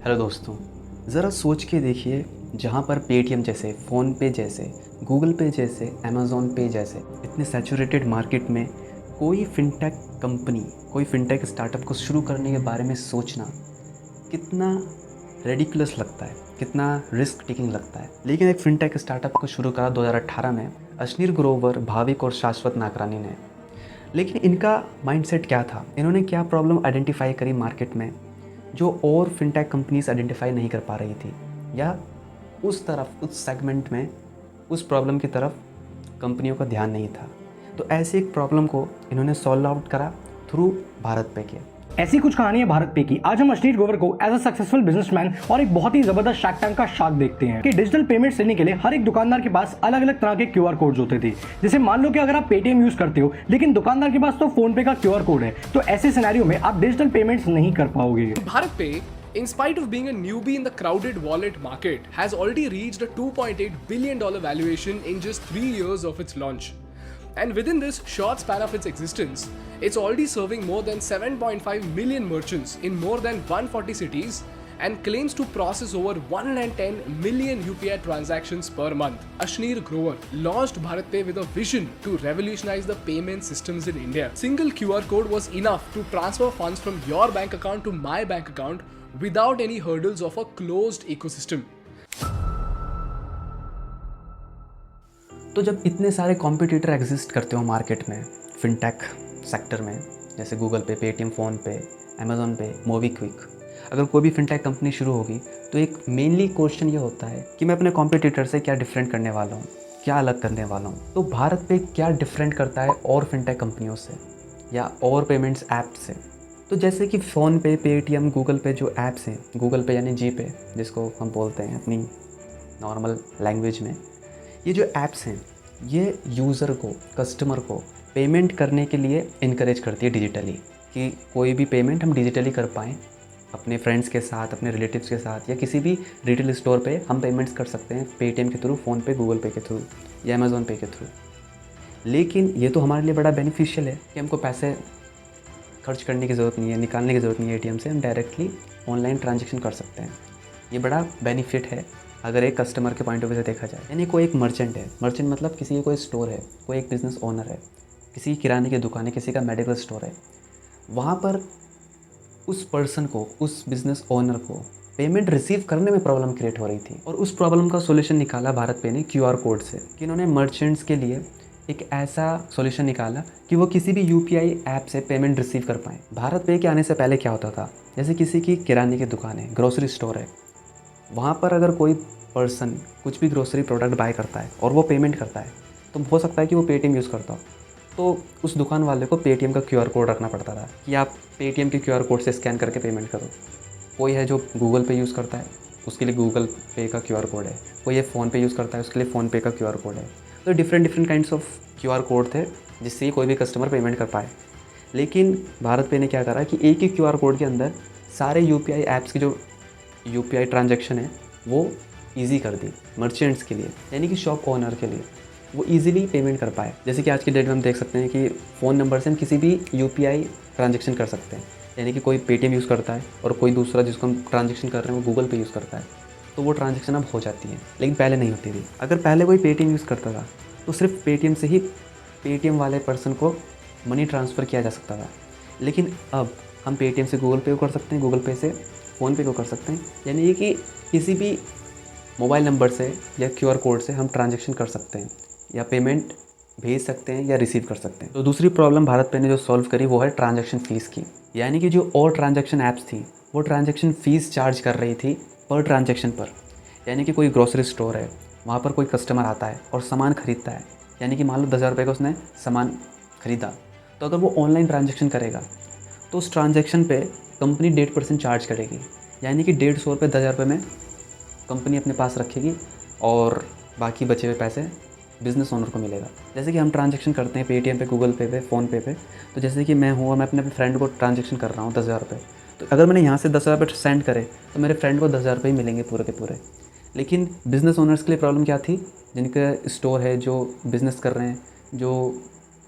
Hello दोस्तों, ज़रा सोच के देखिए, जहाँ पर पेटीएम जैसे, फ़ोनपे जैसे, गूगल पे जैसे, अमेज़न पे जैसे इतने सैचुरेटेड मार्केट में कोई फ़िनटेक कंपनी, कोई फ़िनटेक स्टार्टअप को शुरू करने के बारे में सोचना कितना रेडिकुलस लगता है, कितना रिस्क टेकिंग लगता है। लेकिन एक फ़िनटेक स्टार्टअप को शुरू करा 2018 में अशनीर ग्रोवर, भाविक और शाश्वत नागरानी ने। लेकिन इनका माइंडसेट क्या था? इन्होंने क्या प्रॉब्लम आइडेंटिफ़ाई करी मार्केट में जो और फिनटेक कंपनीज आइडेंटिफाई नहीं कर पा रही थी, या उस तरफ, उस सेगमेंट में, उस प्रॉब्लम की तरफ कंपनियों का ध्यान नहीं था। तो ऐसी एक प्रॉब्लम को इन्होंने सॉल्व आउट करा थ्रू भारत पे के। ऐसी कुछ कहानी है भारत पे की। आज हम अश्नीर ग्रोवर को एज अ सक्सेसफुल बिजनेसमैन और एक बहुत ही जबरदस्त शार्क टैंक का शार्क देखते हैं कि डिजिटल पेमेंट्स लेने के लिए हर एक दुकानदार के पास अलग अलग तरह के क्यूआर कोड्स होते थे। जैसे मान लो कि अगर आप पेटीएम यूज करते हो लेकिन दुकानदार के पास तो फोन पे का क्यूआर कोड है, तो ऐसे सिनेरियो में आप डिजिटल पेमेंट्स नहीं कर पाओगे। Bharat Pay, in spite of being a newbie in the crowded wallet market, has already reached a $2.8 billion valuation in just 3 years of its launch. And within this short span of its existence, it's already serving more than 7.5 million merchants in more than 140 cities and claims to process over 110 million UPI transactions per month. Ashneer Grover launched Bharat Pay with a vision to revolutionize the payment systems in India. Single QR code was enough to transfer funds from your bank account to my bank account without any hurdles of a closed ecosystem. तो जब इतने सारे competitor exist करते हो market में, fintech sector में, जैसे Google Pay, Paytm, phone पे, अमेज़न पे, मोबीक्विक, अगर कोई भी फिनटेक कंपनी शुरू होगी तो एक मेनली क्वेश्चन ये होता है कि मैं अपने कॉम्पिटिटर से क्या डिफरेंट करने वाला हूँ, क्या अलग करने वाला हूँ। तो भारत पे क्या डिफरेंट करता है और फिनटेक कंपनियों से या और पेमेंट्स ऐप से? तो जैसे कि फ़ोन पे, पेटीएम, गूगल पे जो ऐप्स हैं, गूगल पे यानी जी पे जिसको हम बोलते हैं अपनी नॉर्मल लैंग्वेज में, ये जो ऐप्स हैं ये यूज़र को, कस्टमर को पेमेंट करने के लिए इनकरेज करती है डिजिटली, कि कोई भी पेमेंट हम डिजिटली कर पाएँ अपने फ्रेंड्स के साथ, अपने रिलेटिव्स के साथ, या किसी भी रिटेल स्टोर पे हम पेमेंट्स कर सकते हैं पेटीएम के थ्रू, फ़ोन पे, गूगल पे के थ्रू या अमेज़न पे के थ्रू। लेकिन ये तो हमारे लिए बड़ा बेनिफिशियल है कि हमको पैसे खर्च करने की ज़रूरत नहीं है, निकालने की ज़रूरत नहीं है एटीएम से, हम डायरेक्टली ऑनलाइन ट्रांजेक्शन कर सकते हैं। ये बड़ा बेनिफिट है अगर एक कस्टमर के पॉइंट ऑफ व्यू से देखा जाए। यानी कोई एक मर्चेंट है, मर्चेंट मतलब किसी का कोई स्टोर है, कोई एक बिज़नेस ओनर है, किसी की किराने की दुकान है, किसी का मेडिकल स्टोर है, वहाँ पर उस पर्सन को, उस बिज़नेस ओनर को पेमेंट रिसीव करने में प्रॉब्लम क्रिएट हो रही थी, और उस प्रॉब्लम का सॉल्यूशन निकाला भारत पे ने क्यूआर कोड से, कि इन्होंने मर्चेंट्स के लिए एक ऐसा सॉल्यूशन निकाला कि वो किसी भी यूपीआई ऐप से पेमेंट रिसीव कर पाएँ। भारत पे के आने से पहले क्या होता था, जैसे किसी की किराने की दुकान है, ग्रोसरी स्टोर है, वहाँ पर अगर कोई पर्सन कुछ भी ग्रोसरी प्रोडक्ट बाय करता है और वो पेमेंट करता है, तो हो सकता है कि वो पेटीएम यूज़ करता हो, तो उस दुकान वाले को पेटीएम का क्यूआर कोड रखना पड़ता था कि आप पेटीएम के क्यूआर कोड से स्कैन करके पेमेंट करो। कोई है जो गूगल पे यूज़ करता है, उसके लिए गूगल पे का क्यूआर कोड है, कोई है फ़ोन पे यूज़ करता है, उसके लिए फ़ोन पे का क्यूआर कोड है। तो different kinds of QR code थे जिससे कोई भी कस्टमर पेमेंट कर पाए। लेकिन भारत पे ने क्या करा कि एक ही क्यूआर कोड के अंदर सारे यूपीआई ऐप्स की जो यूपीआई ट्रांजैक्शन है वो ईजी कर दी मर्चेंट्स के लिए, यानी कि शॉप ओनर के लिए, वो ईजिली पेमेंट कर पाए। जैसे कि आज की डेट में हम देख सकते हैं कि फ़ोन नंबर से हम किसी भी यूपीआई ट्रांजैक्शन कर सकते हैं, यानी कि कोई पेटीएम यूज़ करता है और कोई दूसरा जिसको हम ट्रांजैक्शन कर रहे हैं वो गूगल पे यूज़ करता है, तो वो ट्रांजैक्शन अब हो जाती है। लेकिन पहले नहीं होती थी। अगर पहले कोई पेटीएम यूज़ करता था तो सिर्फ पेटीएम से ही पेटीएम वाले पर्सन को मनी ट्रांसफ़र किया जा सकता था। लेकिन अब हम पेटीएम से गूगल पे को कर सकते हैं, गूगल पे से फ़ोन पे को कर सकते हैं, यानी कि किसी भी मोबाइल नंबर से या क्यूआर कोड से हम ट्रांजैक्शन कर सकते हैं या पेमेंट भेज सकते हैं या रिसीव कर सकते हैं। तो दूसरी प्रॉब्लम भारत पे ने जो सॉल्व करी वो है ट्रांजैक्शन फ़ीस की, यानी कि जो और ट्रांजैक्शन ऐप्स थी वो ट्रांजैक्शन फ़ीस चार्ज कर रही थी पर ट्रांजैक्शन पर। यानी कि कोई ग्रोसरी स्टोर है, वहाँ पर कोई कस्टमर आता है और सामान ख़रीदता है, यानी कि मान लो 10,000 रुपये का उसने सामान ख़रीदा, तो अगर वो ऑनलाइन ट्रांजैक्शन करेगा तो उस ट्रांजैक्शन पे कंपनी 1.5% चार्ज करेगी, यानी कि 150 रुपये 10,000 रुपये में कंपनी अपने पास रखेगी और बाकी बचे हुए पैसे बिज़नेस ओनर को मिलेगा। जैसे कि हम ट्रांजैक्शन करते हैं पेटीएम पे, गूगल पे, फ़ोन पे, तो जैसे कि मैं हूँ और मैं अपने फ्रेंड को ट्रांजैक्शन कर रहा हूँ 10,000 रुपये, तो अगर मैंने यहाँ से 10,000 रुपये सेंड करे तो मेरे फ्रेंड को 10,000 रुपये ही मिलेंगे पूरे के पूरे। लेकिन बिज़नेस ओनर्स के लिए प्रॉब्लम क्या थी, जिनका स्टोर है, जो बिज़नेस कर रहे हैं, जो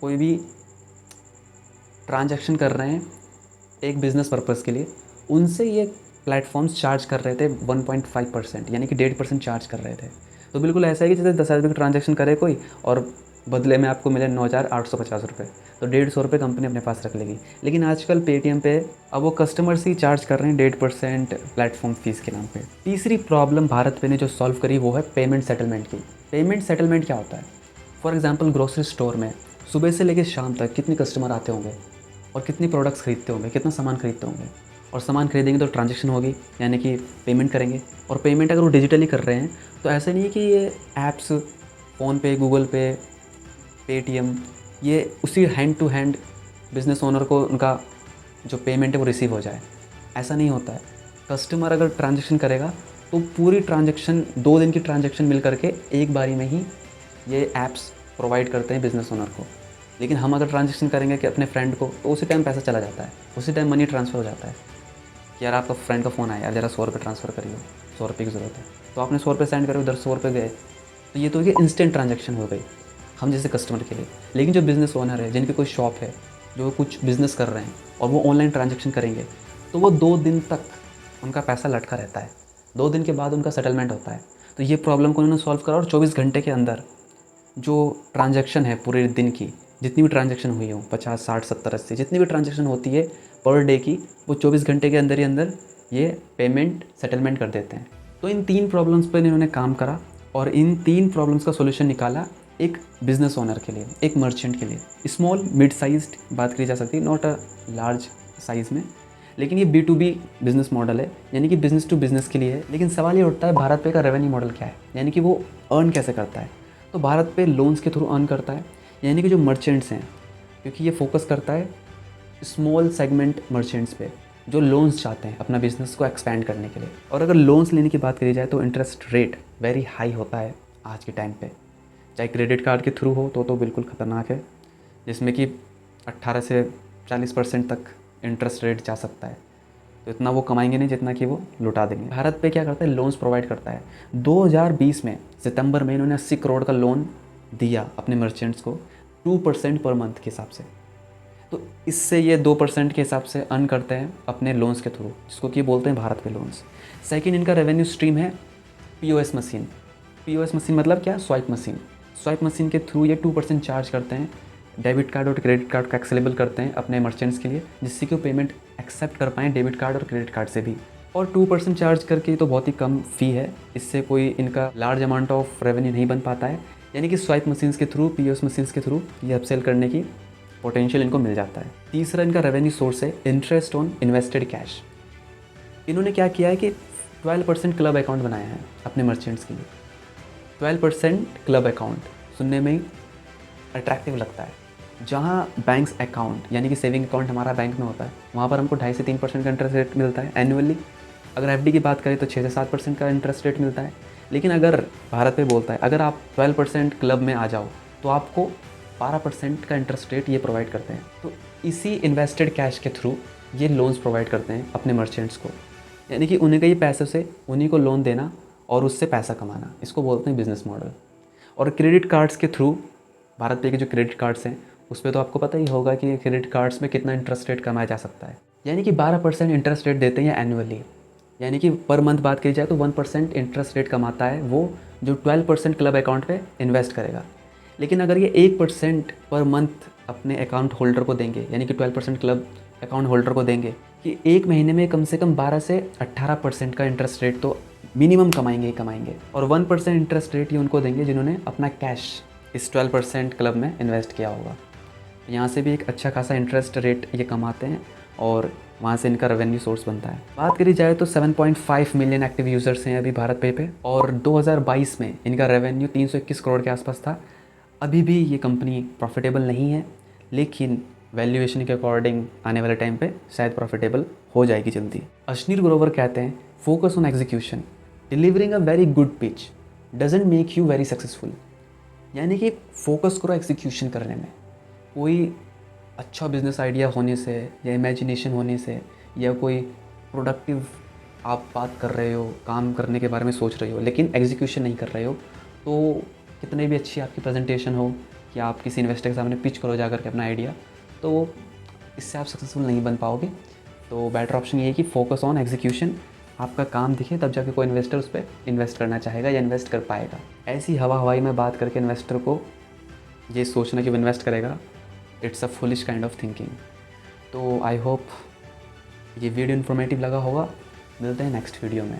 कोई भी ट्रांजैक्शन कर रहे हैं एक बिज़नेस पर्पज़ के लिए, उनसे ये प्लेटफॉर्म्स चार्ज कर रहे थे 1.5%, यानी कि 1.5% चार्ज कर रहे थे। तो बिल्कुल ऐसा है कि जैसे 10,000 रुपये की ट्रांजैक्शन करे कोई और बदले में आपको मिले 9,850 रुपये, तो 150 रुपये कंपनी अपने पास रख लेगी। लेकिन आजकल पेटीएम पे अब वो कस्टमर्स ही चार्ज कर रहे हैं 1.5% प्लेटफॉर्म फीस के नाम पे। तीसरी प्रॉब्लम भारत पे ने जो सॉल्व करी वो है पेमेंट सेटलमेंट की। पेमेंट सेटलमेंट क्या होता है? फॉर एग्जांपल ग्रोसरी स्टोर में सुबह से लेकर शाम तक कितने कस्टमर आते होंगे और कितनी प्रोडक्ट्स खरीदते होंगे, कितना सामान खरीदते होंगे, और सामान खरीदेंगे तो ट्रांजैक्शन होगी, यानी कि पेमेंट करेंगे। और पेमेंट अगर वो डिजिटली कर रहे हैं तो ऐसा नहीं है कि ये apps PhonePe, Google Pay, Paytm, ये उसी hand to hand business owner को उनका जो पेमेंट है वो रिसीव हो जाए, ऐसा नहीं होता है। कस्टमर अगर ट्रांजैक्शन करेगा तो पूरी ट्रांजैक्शन 2 दिन की ट्रांजैक्शन मिल करके एक बारी में ही ये ऐप्स प्रोवाइड करते हैं बिज़नेस ओनर को। लेकिन हम अगर ट्रांजैक्शन करेंगे कि अपने फ्रेंड को, तो उसी टाइम पैसा चला जाता है, उसी टाइम मनी ट्रांसफ़र हो जाता है कि यार आपका फ्रेंड का फ़ोन आया, यार ज़रा 100 रुपये ट्रांसफ़र करिए, 100 रुपये की ज़रूरत है, तो आपने 100 रुपये सेंड करे, उधर 100 रुपये गए, तो ये तो ये इंस्टेंट ट्रांजैक्शन हो गई हम जैसे कस्टमर के लिए। लेकिन जो बिज़नेस ओनर है, जिनकी कोई शॉप है, जो कुछ बिज़नेस कर रहे हैं और वो ऑनलाइन ट्रांजैक्शन करेंगे, तो वो 2 दिन तक उनका पैसा लटका रहता है, 2 दिन के बाद उनका सेटलमेंट होता है। तो ये प्रॉब्लम को उन्होंने सॉल्व करा और 24 घंटे के अंदर जो ट्रांजैक्शन है पूरे दिन की, जितनी भी ट्रांजैक्शन हुई हो, 50, 60, 70, 80 जितनी भी ट्रांजैक्शन होती है पर डे की, वो 24 घंटे के अंदर ही अंदर ये पेमेंट सेटलमेंट कर देते हैं। तो इन 3 प्रॉब्लम्स पर इन्होंने काम करा और इन 3 प्रॉब्लम्स का सोल्यूशन निकाला एक बिज़नेस ओनर के लिए, एक मर्चेंट के लिए। स्मॉल मिड साइज्ड बात करी जा सकती है, नॉट अ लार्ज साइज़ में, लेकिन ये B2B बिज़नेस मॉडल है, यानी कि बिज़नेस टू बिज़नेस के लिए है। लेकिन सवाल ये उठता है भारत पे का रेवेन्यू मॉडल क्या है, यानी कि वो अर्न कैसे करता है। तो भारत पे लोन्स के थ्रू अर्न करता है, यानी कि जो मर्चेंट्स हैं, क्योंकि ये फोकस करता है स्मॉल सेगमेंट मर्चेंट्स पे जो लोन्स चाहते हैं अपना बिज़नेस को एक्सपेंड करने के लिए। और अगर लोन्स लेने की बात करी जाए तो इंटरेस्ट रेट वेरी हाई होता है आज के टाइम पे, चाहे क्रेडिट कार्ड के थ्रू हो तो बिल्कुल ख़तरनाक है, जिसमें कि 18 से 40% तक इंटरेस्ट रेट जा सकता है। तो इतना वो कमाएंगे नहीं जितना कि वो लुटा देंगे। भारत पे क्या करता है, लोन्स प्रोवाइड करता है। 2020 में सितंबर में इन्होंने 80 करोड़ का लोन दिया अपने मर्चेंट्स को 2% पर मंथ के हिसाब से। तो इससे ये 2% के हिसाब से अर्न करते हैं अपने लोन्स के थ्रू, जिसको कि बोलते हैं भारत पे लोन्स। सेकंड इनका रेवेन्यू स्ट्रीम है POS मशीन। POS मशीन मतलब क्या? Swipe machine. स्वाइप मशीन के थ्रू ये 2% चार्ज करते हैं, डेबिट कार्ड और क्रेडिट कार्ड को एक्सेलेबल करते हैं अपने मर्चेंट्स के लिए, जिससे कि वो पेमेंट एक्सेप्ट कर पाएँ डेबिट कार्ड और क्रेडिट कार्ड से भी। और 2% चार्ज करके तो बहुत ही कम फ़ी है, इससे कोई इनका लार्ज अमाउंट ऑफ रेवेन्यू नहीं बन पाता है। यानी कि स्वाइप मशीन्स के थ्रू, POS मशीन्स के थ्रू ये अपसेल करने की पोटेंशियल इनको मिल जाता है। तीसरा इनका रेवेन्यू सोर्स है इंटरेस्ट ऑन इन्वेस्टेड कैश। इन्होंने क्या किया है कि 12% क्लब अकाउंट बनाया है अपने मर्चेंट्स के लिए। 12% क्लब अकाउंट सुनने में अट्रैक्टिव लगता है। जहाँ बैंक्स अकाउंट यानी कि सेविंग अकाउंट हमारा बैंक में होता है, वहाँ पर हमको 2.5 से 3% का इंटरेस्ट रेट मिलता है एनुअली। अगर FD की बात करें तो 6 से 7% का इंटरेस्ट रेट मिलता है। लेकिन अगर भारत पे बोलता है अगर आप 12% क्लब में आ जाओ तो आपको 12% का इंटरेस्ट रेट ये प्रोवाइड करते हैं। तो इसी इन्वेस्टेड कैश के थ्रू ये लोन्स प्रोवाइड करते हैं अपने मर्चेंट्स को, यानी कि उन्हीं के ही पैसे से उन्हीं को लोन देना और उससे पैसा कमाना, इसको बोलते हैं बिज़नेस मॉडल। और क्रेडिट कार्ड्स के थ्रू, भारत पे के जो क्रेडिट कार्ड्स हैं उस पर तो आपको पता ही होगा कि क्रेडिट कार्ड्स में कितना इंटरेस्ट रेट कमाया जा सकता है, यानी कि 12% इंटरेस्ट रेट देते हैं एनुअली, यानी कि पर मंथ बात की जाए तो 1% इंटरेस्ट रेट कमाता है वो जो 12% क्लब अकाउंट पे इन्वेस्ट करेगा। लेकिन अगर ये 1% पर मंथ अपने अकाउंट होल्डर को देंगे, यानी कि 12% क्लब अकाउंट होल्डर को देंगे, कि एक महीने में कम से कम 12 से 18% का इंटरेस्ट रेट तो मिनिमम कमाएंगे ही कमाएंगे। और 1% इंटरेस्ट रेट ही उनको देंगे जिन्होंने अपना कैश इस 12% क्लब में इन्वेस्ट किया होगा। यहाँ से भी एक अच्छा खासा इंटरेस्ट रेट ये कमाते हैं और वहाँ से इनका रेवेन्यू सोर्स बनता है। बात करी जाए तो 7.5 मिलियन एक्टिव यूज़र्स हैं अभी भारत पे और 2022 में इनका रेवेन्यू 321 करोड़ के आसपास था। अभी भी ये कंपनी प्रॉफिटेबल नहीं है, लेकिन वैल्यूएशन के अकॉर्डिंग आने वाले टाइम पे शायद प्रॉफिटेबल हो जाएगी जल्दी। अश्नीर ग्रोवर कहते हैं focus on execution, delivering a very good pitch doesn't make you very successful. यानी कि फोकस करो एग्जीक्यूशन करने में। कोई अच्छा बिजनेस आइडिया होने से या इमेजिनेशन होने से या कोई प्रोडक्टिव आप बात कर रहे हो, काम करने के बारे में सोच रहे हो, लेकिन एग्जीक्यूशन नहीं कर रहे हो, तो कितने भी अच्छी आपकी प्रेजेंटेशन हो कि आप किसी इन्वेस्टर के सामने पिच करो जाकर के अपना आइडिया, तो इससे आप सक्सेसफुल नहीं बन पाओगे। तो बेटर ऑप्शन ये है कि फोकस ऑन एग्जीक्यूशन आपका काम दिखे तब जाके कोई इन्वेस्टर उस पर इन्वेस्ट करना चाहेगा या इन्वेस्ट कर पाएगा। ऐसी हवा हवाई में बात करके इन्वेस्टर को ये सोचना कि वो इन्वेस्ट करेगा, it's a foolish kind of thinking. तो आई होप ये वीडियो इन्फॉर्मेटिव लगा होगा। मिलते हैं नेक्स्ट वीडियो में।